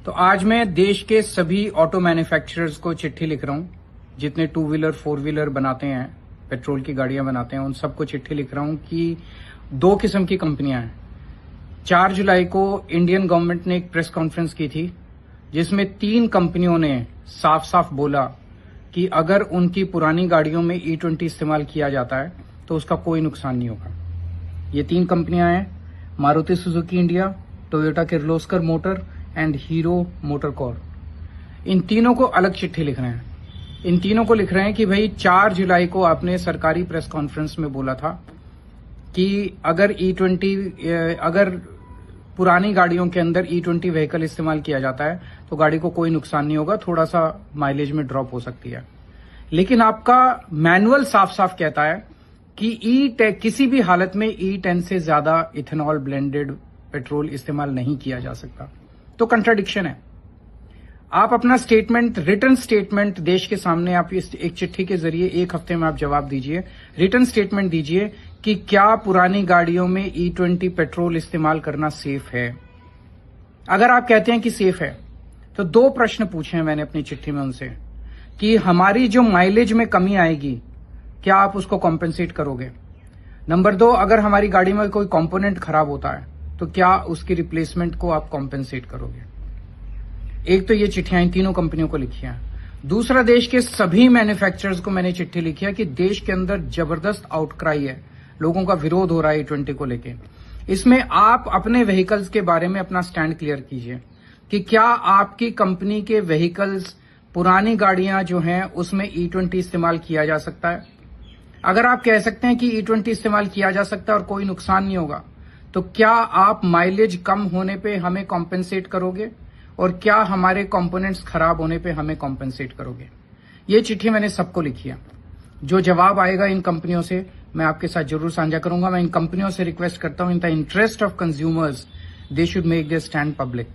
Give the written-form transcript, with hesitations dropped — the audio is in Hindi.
तो आज मैं देश के सभी ऑटो मैन्युफैक्चरर्स को चिट्ठी लिख रहा हूं, जितने 2 व्हीलर 4 व्हीलर बनाते हैं, पेट्रोल की गाड़ियां बनाते हैं, उन सबको चिट्ठी लिख रहा हूं कि 2 किस्म की कंपनियां हैं। 4 जुलाई को इंडियन गवर्नमेंट ने एक प्रेस कॉन्फ्रेंस की थी, जिसमें 3 कंपनियों ने साफ साफ बोला कि अगर उनकी पुरानी गाड़ियों में E20 इस्तेमाल किया जाता है तो उसका कोई नुकसान नहीं होगा। ये 3 कंपनियां हैं, Maruti Suzuki India, Toyota Kirloskar Motor and Hero MotoCorp. इन तीनों को अलग चिट्ठी लिख रहे हैं। इन तीनों को लिख रहे हैं कि भाई 4 जुलाई को आपने सरकारी प्रेस कॉन्फ्रेंस में बोला था कि अगर अगर पुरानी गाड़ियों के अंदर E20 व्हीकल इस्तेमाल किया जाता है तो गाड़ी को कोई नुकसान नहीं होगा, थोड़ा सा माइलेज में ड्रॉप हो सकती है। लेकिन आपका मैनुअल साफ साफ कहता है कि किसी भी हालत में E10 से ज्यादा इथेनॉल ब्लेंडेड पेट्रोल इस्तेमाल नहीं किया जा सकता। तो कंट्राडिक्शन है। आप अपना स्टेटमेंट, रिटर्न स्टेटमेंट देश के सामने आप इस एक चिट्ठी के जरिए 1 हफ्ते में आप जवाब दीजिए, रिटर्न स्टेटमेंट दीजिए कि क्या पुरानी गाड़ियों में E20 पेट्रोल इस्तेमाल करना सेफ है। अगर आप कहते हैं कि सेफ है तो 2 प्रश्न पूछे हैं मैंने अपनी चिट्ठी में उनसे कि हमारी जो माइलेज में कमी आएगी क्या आप उसको कॉम्पेंसेट करोगे। नंबर 2, अगर हमारी गाड़ी में कोई कंपोनेंट खराब होता है तो क्या उसकी रिप्लेसमेंट को आप कॉम्पेंसेट करोगे। एक तो ये चिट्ठियां इन तीनों कंपनियों को लिखी हैं। दूसरा, देश के सभी मैन्युफैक्चरर्स को मैंने चिट्ठी लिखी है कि देश के अंदर जबरदस्त आउटक्राई है, लोगों का विरोध हो रहा है E20 को लेके। इसमें आप अपने व्हीकल्स के बारे में अपना स्टैंड क्लियर कीजिए कि क्या आपकी कंपनी के व्हीकल्स, पुरानी गाड़ियां जो हैं उसमें E20 इस्तेमाल किया जा सकता है। अगर आप कह सकते हैं कि E20 इस्तेमाल किया जा सकता है और कोई नुकसान नहीं होगा, तो क्या आप माइलेज कम होने पे हमें कॉम्पेंसेट करोगे और क्या हमारे कंपोनेंट्स खराब होने पे हमें कॉम्पेंसेट करोगे। ये चिट्ठी मैंने सबको लिखी है। जो जवाब आएगा इन कंपनियों से मैं आपके साथ जरूर साझा करूंगा। मैं इन कंपनियों से रिक्वेस्ट करता हूं, in the interest of consumers they should make their stand public.